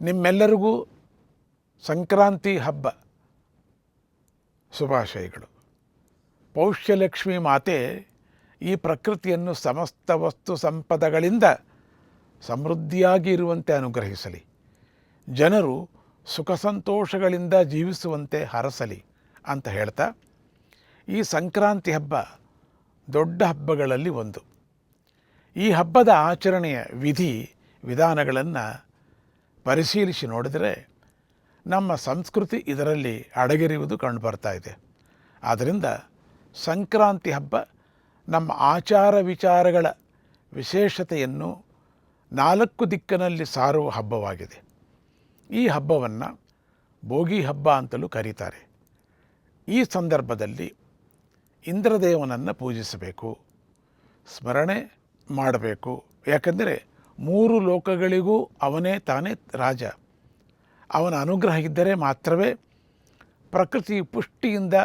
ನಿಮ್ಮೆಲ್ಲರಿಗೂ ಸಂಕ್ರಾಂತಿ ಹಬ್ಬ ಶುಭಾಶಯಗಳು. ಪೌಷ್ಯಲಕ್ಷ್ಮಿ ಮಾತೆ ಈ ಪ್ರಕೃತಿಯನ್ನು ಸಮಸ್ತ ವಸ್ತು ಸಂಪದಗಳಿಂದ ಸಮೃದ್ಧಿಯಾಗಿ ಇರುವಂತೆ ಅನುಗ್ರಹಿಸಲಿ. ಜನರು ಸುಖ ಸಂತೋಷಗಳಿಂದ ಜೀವಿಸುವಂತೆ ಹರಸಲಿ ಅಂತ ಹೇಳ್ತಾ, ಈ ಸಂಕ್ರಾಂತಿ ಹಬ್ಬ ದೊಡ್ಡ ಹಬ್ಬಗಳಲ್ಲಿ ಒಂದು. ಈ ಹಬ್ಬದ ಆಚರಣೆಯ ವಿಧಿ ವಿಧಾನಗಳನ್ನು ಪರಿಶೀಲಿಸಿ ನೋಡಿದರೆ ನಮ್ಮ ಸಂಸ್ಕೃತಿ ಇದರಲ್ಲಿ ಅಡಗಿರುವುದು ಕಂಡುಬರ್ತಾ ಇದೆ. ಆದ್ದರಿಂದ ಸಂಕ್ರಾಂತಿ ಹಬ್ಬ ನಮ್ಮ ಆಚಾರ ವಿಚಾರಗಳ ವಿಶೇಷತೆಯನ್ನು 4 ದಿಕ್ಕಿನಲ್ಲಿ ಸಾರುವ ಹಬ್ಬವಾಗಿದೆ. ಈ ಹಬ್ಬವನ್ನು ಭೋಗಿ ಹಬ್ಬ ಅಂತಲೂ ಕರೀತಾರೆ. ಈ ಸಂದರ್ಭದಲ್ಲಿ ಇಂದ್ರದೇವನನ್ನು ಪೂಜಿಸಬೇಕು, ಸ್ಮರಣೆ ಮಾಡಬೇಕು. ಯಾಕೆಂದರೆ 3 ಲೋಕಗಳಿಗೂ ಅವನೇ ತಾನೇ ರಾಜ. ಅವನ ಅನುಗ್ರಹ ಇದ್ದರೆ ಮಾತ್ರವೇ ಪ್ರಕೃತಿ ಪುಷ್ಟಿಯಿಂದ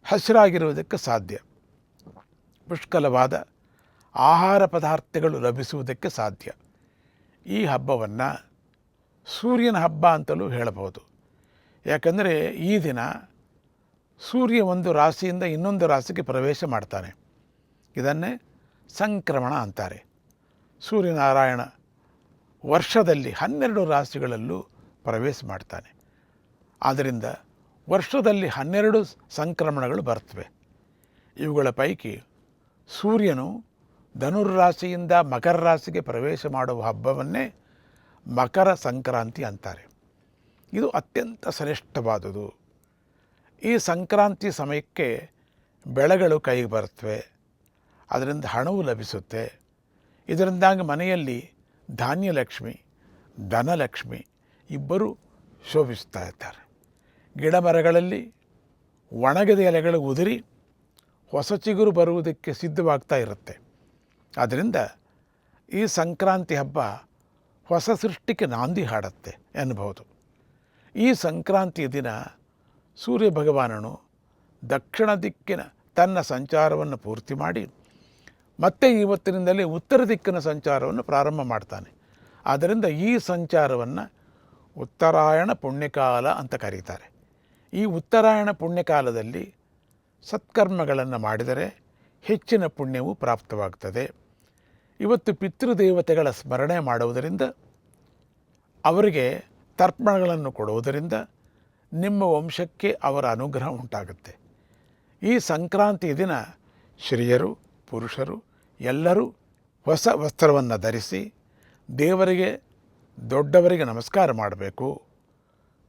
ಹಸಿರಾಗಿರುವುದಕ್ಕೆ ಸಾಧ್ಯ, ಪುಷ್ಕಲವಾದ ಆಹಾರ ಪದಾರ್ಥಗಳು ಲಭಿಸುವುದಕ್ಕೆ ಸಾಧ್ಯ. ಈ ಹಬ್ಬವನ್ನು ಸೂರ್ಯನ ಹಬ್ಬ ಅಂತಲೂ ಹೇಳಬಹುದು. ಯಾಕೆಂದರೆ ಈ ದಿನ ಸೂರ್ಯ ಒಂದು ರಾಶಿಯಿಂದ ಇನ್ನೊಂದು ರಾಶಿಗೆ ಪ್ರವೇಶ ಮಾಡ್ತಾನೆ. ಇದನ್ನೇ ಸಂಕ್ರಮಣ ಅಂತಾರೆ. ಸೂರ್ಯನಾರಾಯಣ ವರ್ಷದಲ್ಲಿ 12 ರಾಶಿಗಳಲ್ಲೂ ಪ್ರವೇಶ ಮಾಡ್ತಾನೆ. ಆದ್ದರಿಂದ ವರ್ಷದಲ್ಲಿ 12 ಸಂಕ್ರಮಣಗಳು ಬರ್ತವೆ. ಇವುಗಳ ಪೈಕಿ ಸೂರ್ಯನು ಧನುರ್ರಾಶಿಯಿಂದ ಮಕರ ರಾಶಿಗೆ ಪ್ರವೇಶ ಮಾಡುವ ಹಬ್ಬವನ್ನೇ ಮಕರ ಸಂಕ್ರಾಂತಿ ಅಂತಾರೆ. ಇದು ಅತ್ಯಂತ ಶ್ರೇಷ್ಠವಾದುದು. ಈ ಸಂಕ್ರಾಂತಿ ಸಮಯಕ್ಕೆ ಬೆಳೆಗಳು ಕೈಗೆ ಬರುತ್ತವೆ, ಅದರಿಂದ ಹಣವು ಲಭಿಸುತ್ತೆ. ಇದರಿಂದಾಗಿ ಮನೆಯಲ್ಲಿ ಧಾನ್ಯಲಕ್ಷ್ಮಿ, ಧನಲಕ್ಷ್ಮಿ ಇಬ್ಬರು ಶೋಭಿಸ್ತಾ ಇರ್ತಾರೆ. ಗಿಡ ಮರಗಳಲ್ಲಿ ಒಣಗಿದ ಎಲೆಗಳು ಉದುರಿ ಹೊಸ ಚಿಗುರು ಬರುವುದಕ್ಕೆ ಸಿದ್ಧವಾಗ್ತಾ ಇರುತ್ತೆ. ಆದ್ದರಿಂದ ಈ ಸಂಕ್ರಾಂತಿ ಹಬ್ಬ ಹೊಸ ಸೃಷ್ಟಿಗೆ ನಾಂದಿ ಹಾಡುತ್ತೆ ಎನ್ನಬಹುದು. ಈ ಸಂಕ್ರಾಂತಿಯ ದಿನ ಸೂರ್ಯ ಭಗವಾನನು ದಕ್ಷಿಣ ದಿಕ್ಕಿನ ತನ್ನ ಸಂಚಾರವನ್ನು ಪೂರ್ತಿ ಮಾಡಿ ಮತ್ತೆ ಇವತ್ತಿನಿಂದಲೇ ಉತ್ತರ ದಿಕ್ಕಿನ ಸಂಚಾರವನ್ನು ಪ್ರಾರಂಭ ಮಾಡ್ತಾನೆ. ಆದ್ದರಿಂದ ಈ ಸಂಚಾರವನ್ನು ಉತ್ತರಾಯಣ ಪುಣ್ಯಕಾಲ ಅಂತ ಕರೀತಾರೆ. ಈ ಉತ್ತರಾಯಣ ಪುಣ್ಯಕಾಲದಲ್ಲಿ ಸತ್ಕರ್ಮಗಳನ್ನು ಮಾಡಿದರೆ ಹೆಚ್ಚಿನ ಪುಣ್ಯವು ಪ್ರಾಪ್ತವಾಗ್ತದೆ. ಇವತ್ತು ಪಿತೃದೇವತೆಗಳ ಸ್ಮರಣೆ ಮಾಡುವುದರಿಂದ, ಅವರಿಗೆ ತರ್ಪಣಗಳನ್ನು ಕೊಡುವುದರಿಂದ ನಿಮ್ಮ ವಂಶಕ್ಕೆ ಅವರ ಅನುಗ್ರಹ ಉಂಟಾಗುತ್ತೆ. ಈ ಸಂಕ್ರಾಂತಿಯ ದಿನ ಸ್ತ್ರೀಯರು ಪುರುಷರು ಎಲ್ಲರೂ ಹೊಸ ವಸ್ತ್ರವನ್ನು ಧರಿಸಿ ದೇವರಿಗೆ ದೊಡ್ಡವರಿಗೆ ನಮಸ್ಕಾರ ಮಾಡಬೇಕು.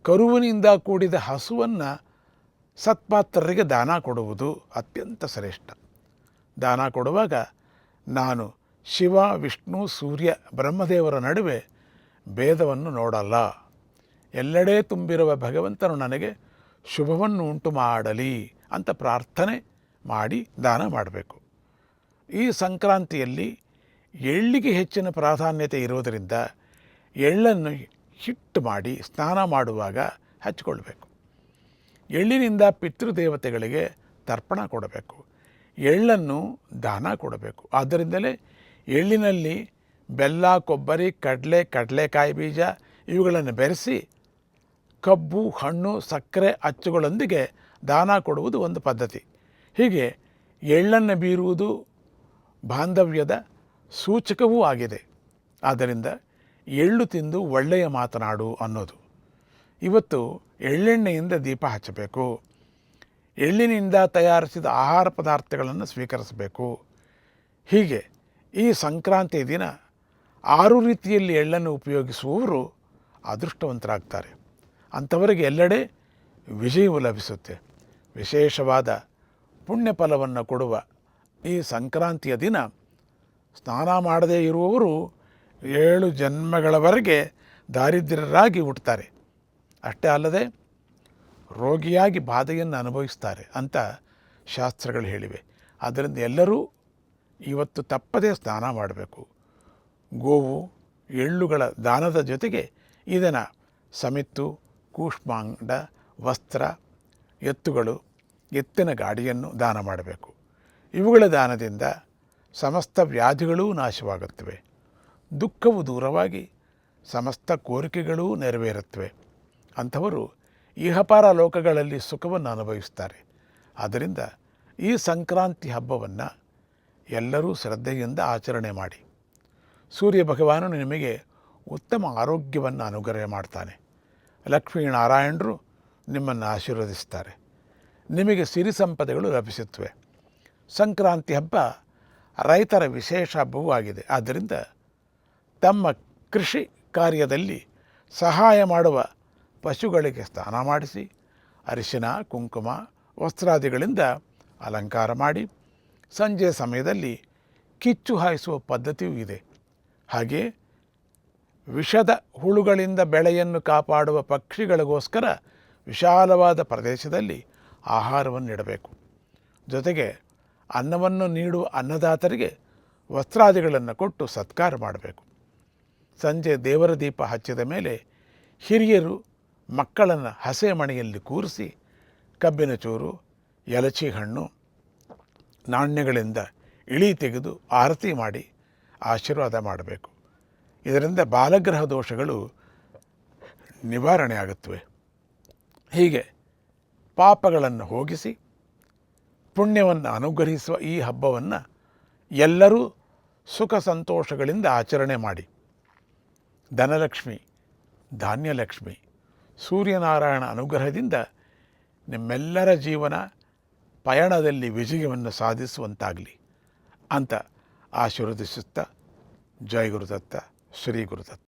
ಕರುವಿನಿಂದ ಕೂಡಿದ ಹಸುವನ್ನು ಸತ್ಪಾತ್ರರಿಗೆ ದಾನ ಕೊಡುವುದು ಅತ್ಯಂತ ಶ್ರೇಷ್ಠ. ದಾನ ಕೊಡುವಾಗ ನಾನು ಶಿವ, ವಿಷ್ಣು, ಸೂರ್ಯ, ಬ್ರಹ್ಮದೇವರ ನಡುವೆ ಭೇದವನ್ನು ನೋಡಲ್ಲ, ಎಲ್ಲೆಡೆ ತುಂಬಿರುವ ಭಗವಂತನು ನನಗೆ ಶುಭವನ್ನು ಉಂಟು ಮಾಡಲಿ ಅಂತ ಪ್ರಾರ್ಥನೆ ಮಾಡಿ ದಾನ ಮಾಡಬೇಕು. ಈ ಸಂಕ್ರಾಂತಿಯಲ್ಲಿ ಎಳ್ಳಿಗೆ ಹೆಚ್ಚಿನ ಪ್ರಾಧಾನ್ಯತೆ ಇರುವುದರಿಂದ ಎಳ್ಳನ್ನು ಹಿಟ್ಟು ಮಾಡಿ ಸ್ನಾನ ಮಾಡುವಾಗ ಹಚ್ಚಿಕೊಳ್ಬೇಕು. ಎಳ್ಳಿನಿಂದ ಪಿತೃದೇವತೆಗಳಿಗೆ ತರ್ಪಣ ಕೊಡಬೇಕು, ಎಳ್ಳನ್ನು ದಾನ ಕೊಡಬೇಕು. ಆದ್ದರಿಂದಲೇ ಎಳ್ಳಿನಲ್ಲಿ ಬೆಲ್ಲ, ಕೊಬ್ಬರಿ, ಕಡಲೆಕಾಯಿ ಬೀಜ ಇವುಗಳನ್ನು ಬೆರೆಸಿ ಕಬ್ಬು, ಹಣ್ಣು, ಸಕ್ಕರೆ ಅಚ್ಚುಗಳೊಂದಿಗೆ ದಾನ ಕೊಡುವುದು ಒಂದು ಪದ್ಧತಿ. ಹೀಗೆ ಎಳ್ಳನ್ನು ಬೀರುವುದು ಬಾಂಧವ್ಯದ ಸೂಚಕವೂ ಆಗಿದೆ. ಆದ್ದರಿಂದ ಎಳ್ಳು ತಿಂದು ಒಳ್ಳೆಯ ಮಾತನಾಡು ಅನ್ನೋದು. ಇವತ್ತು ಎಳ್ಳೆಣ್ಣೆಯಿಂದ ದೀಪ ಹಚ್ಚಬೇಕು, ಎಳ್ಳಿನಿಂದ ತಯಾರಿಸಿದ ಆಹಾರ ಪದಾರ್ಥಗಳನ್ನು ಸ್ವೀಕರಿಸಬೇಕು. ಹೀಗೆ ಈ ಸಂಕ್ರಾಂತಿ ದಿನ 6 ರೀತಿಯಲ್ಲಿ ಎಳ್ಳನ್ನು ಉಪಯೋಗಿಸುವವರು ಅದೃಷ್ಟವಂತರಾಗ್ತಾರೆ. ಅಂಥವರಿಗೆ ಎಲ್ಲೆಡೆ ವಿಜಯವು ಲಭಿಸುತ್ತೆ. ವಿಶೇಷವಾದ ಪುಣ್ಯ ಫಲವನ್ನು ಕೊಡುವ ಈ ಸಂಕ್ರಾಂತಿಯ ದಿನ ಸ್ನಾನ ಮಾಡದೇ ಇರುವವರು 7 ಜನ್ಮಗಳವರೆಗೆ ದಾರಿದ್ರ್ಯರಾಗಿ ಹುಟ್ಟುತ್ತಾರೆ. ಅಷ್ಟೇ ಅಲ್ಲದೆ ರೋಗಿಯಾಗಿ ಬಾಧೆಯನ್ನು ಅನುಭವಿಸ್ತಾರೆ ಅಂತ ಶಾಸ್ತ್ರಗಳು ಹೇಳಿವೆ. ಆದ್ದರಿಂದ ಎಲ್ಲರೂ ಇವತ್ತು ತಪ್ಪದೇ ಸ್ನಾನ ಮಾಡಬೇಕು. ಗೋವು, ಎಳ್ಳುಗಳ ದಾನದ ಜೊತೆಗೆ ಇದನ್ನು ಸಮಿತ್ತು, ಕೂಷ್ಮಾಂಡ, ವಸ್ತ್ರ, ಎತ್ತುಗಳು, ಎತ್ತಿನ ಗಾಡಿಯನ್ನು ದಾನ ಮಾಡಬೇಕು. ಇವುಗಳ ದಾನದಿಂದ ಸಮಸ್ತ ವ್ಯಾಧಿಗಳೂ ನಾಶವಾಗುತ್ತವೆ. ದುಃಖವು ದೂರವಾಗಿ ಸಮಸ್ತ ಕೋರಿಕೆಗಳೂ ನೆರವೇರುತ್ತವೆ. ಅಂಥವರು ಇಹಪರ ಲೋಕಗಳಲ್ಲಿ ಸುಖವನ್ನು ಅನುಭವಿಸ್ತಾರೆ. ಆದ್ದರಿಂದ ಈ ಸಂಕ್ರಾಂತಿ ಹಬ್ಬವನ್ನು ಎಲ್ಲರೂ ಶ್ರದ್ಧೆಯಿಂದ ಆಚರಣೆ ಮಾಡಿ. ಸೂರ್ಯ ಭಗವಾನನು ನಿಮಗೆ ಉತ್ತಮ ಆರೋಗ್ಯವನ್ನು ಅನುಗ್ರಹ ಮಾಡ್ತಾನೆ. ಲಕ್ಷ್ಮೀನಾರಾಯಣರು ನಿಮ್ಮನ್ನು ಆಶೀರ್ವದಿಸ್ತಾರೆ. ನಿಮಗೆ ಸಿರಿ ಸಂಪದೆಗಳು ಲಭಿಸುತ್ತವೆ. ಸಂಕ್ರಾಂತಿ ಹಬ್ಬ ರೈತರ ವಿಶೇಷ ಹಬ್ಬವೂ ಆಗಿದೆ. ಆದ್ದರಿಂದ ತಮ್ಮ ಕೃಷಿ ಕಾರ್ಯದಲ್ಲಿ ಸಹಾಯ ಮಾಡುವ ಪಶುಗಳಿಗೆ ಸ್ನಾನ ಮಾಡಿಸಿ ಅರಿಶಿನ, ಕುಂಕುಮ, ವಸ್ತ್ರಾದಿಗಳಿಂದ ಅಲಂಕಾರ ಮಾಡಿ ಸಂಜೆ ಸಮಯದಲ್ಲಿ ಕಿಚ್ಚು ಹಾಯಿಸುವ ಪದ್ಧತಿಯೂ ಇದೆ. ಹಾಗೆ ವಿಷದ ಹುಳುಗಳಿಂದ ಬೆಳೆಯನ್ನು ಕಾಪಾಡುವ ಪಕ್ಷಿಗಳಿಗೋಸ್ಕರ ವಿಶಾಲವಾದ ಪ್ರದೇಶದಲ್ಲಿ ಆಹಾರವನ್ನು ಇಡಬೇಕು. ಜೊತೆಗೆ ಅನ್ನವನ್ನು ನೀಡುವ ಅನ್ನದಾತರಿಗೆ ವಸ್ತ್ರಾದಿಗಳನ್ನು ಕೊಟ್ಟು ಸತ್ಕಾರ ಮಾಡಬೇಕು. ಸಂಜೆ ದೇವರ ದೀಪ ಹಚ್ಚಿದ ಮೇಲೆ ಹಿರಿಯರು ಮಕ್ಕಳನ್ನು ಹಸೆ ಮಣೆಯಲ್ಲಿ ಕೂರಿಸಿ ಕಬ್ಬಿನ ಚೂರು, ಎಲಚಿ ಹಣ್ಣು, ನಾಣ್ಯಗಳಿಂದ ಇಳಿ ತೆಗೆದು ಆರತಿ ಮಾಡಿ ಆಶೀರ್ವಾದ ಮಾಡಬೇಕು. ಇದರಿಂದ ಬಾಲಗ್ರಹ ದೋಷಗಳು ನಿವಾರಣೆ ಆಗುತ್ತವೆ. ಹೀಗೆ ಪಾಪಗಳನ್ನು ಹೋಗಿಸಿ ಪುಣ್ಯವನ್ನು ಅನುಗ್ರಹಿಸುವ ಈ ಹಬ್ಬವನ್ನು ಎಲ್ಲರೂ ಸುಖ ಸಂತೋಷಗಳಿಂದ ಆಚರಣೆ ಮಾಡಿ. ಧನಲಕ್ಷ್ಮಿ, ಧಾನ್ಯಲಕ್ಷ್ಮಿ, ಸೂರ್ಯನಾರಾಯಣ ಅನುಗ್ರಹದಿಂದ ನಿಮ್ಮೆಲ್ಲರ ಜೀವನ ಪಯಣದಲ್ಲಿ ವಿಜಯವನ್ನು ಸಾಧಿಸುವಂತಾಗಲಿ ಅಂತ ಆಶೀರ್ವದಿಸುತ್ತಾ, ಜೈ ಗುರುದತ್ತ, ಶ್ರೀ ಗುರುದತ್ತ.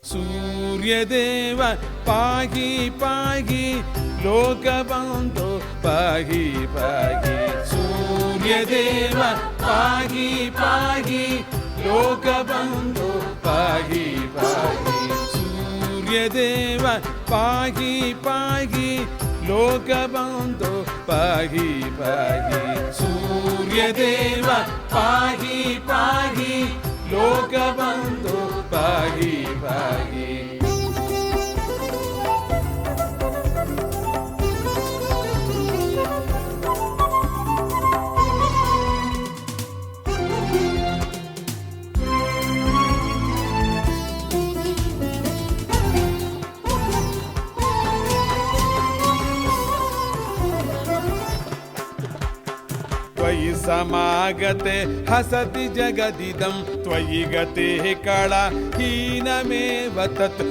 सूर्यदेव पाहि पाहि लोकबन्धो पाहि पाहि सूर्यदेव पाहि पाहि लोकबन्धो पाहि पाहि सूर्यदेव पाहि पाहि लोकबन्धो पाहि पाहि सूर्यदेव पाहि पाहि लोकबन्धो पाहि पाहि त्वयि समागते हसति जगदिदं त्वयि गते कला हीनमेव तत्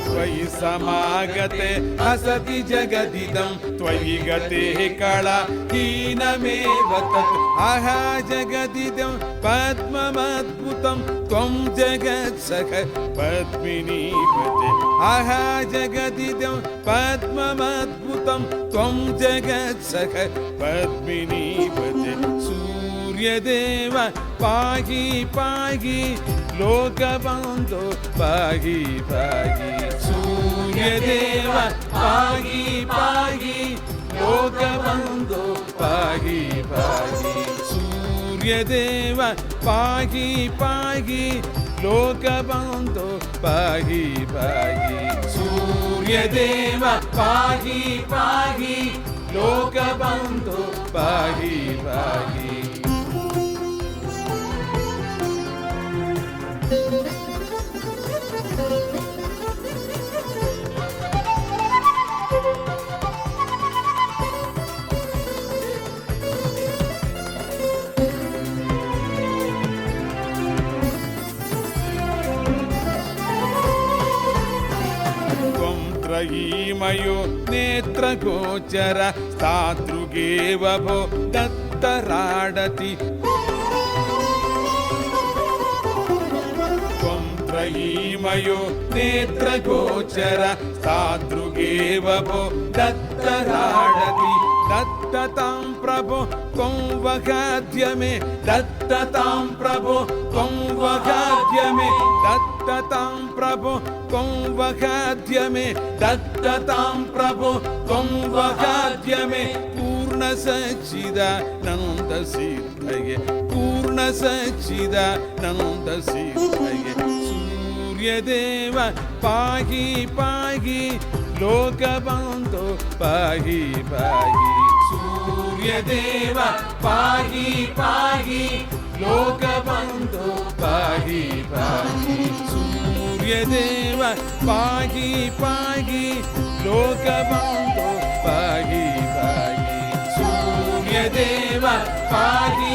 त्वयि समागते हसति जगदिदं त्वयि गते कला हीनमेव तत् आहा जगदिदं पद्ममद्भुतं त्वं जगत्सख पद्मिनीपते आहा जगदिदं पद्ममद्भुतं त्वं जगत्सख पद्मिनीपते सूर्यदेव पाहि पाहि लोकबन्धो पाहि पाहि सूर्यदेव पाहि पाहि लोकबन्धो पाहि पाहि सूर्यदेव पाहि पाहि लोकबन्धो पाहि पाहि सूर्यदेव पाहि पाहि लोकबन्धो पाहि पाहि त्रयीमयो नेत्रगोचर स्थातृगेव भो दत्तराडति त्वं त्रयीमयो नेत्रगोचर स्थातृगेव भो दत्तराडति दत्ततां प्रभो त्वं वगाद्य मे दत्ततां प्रभो त्वं वगाद्य मे दत्ततां प्रभो त्वं वगाद्य मे दत्ततां प्रभो त्वं वगाद्य मे पूर्णसच्चिदानन्द सिद्धये पूर्णसच्चिदानन्द सिद्धये सूर्यदेव पाहि पाहि लोकबन्धो पाहि पाहि सूर्यदेव पाहि पाहि लोकबन्धो पाहि पाहि सूर्यदेव पाहि पाहि लोकबन्धो पाहि पाहि सूर्यदेव पाहि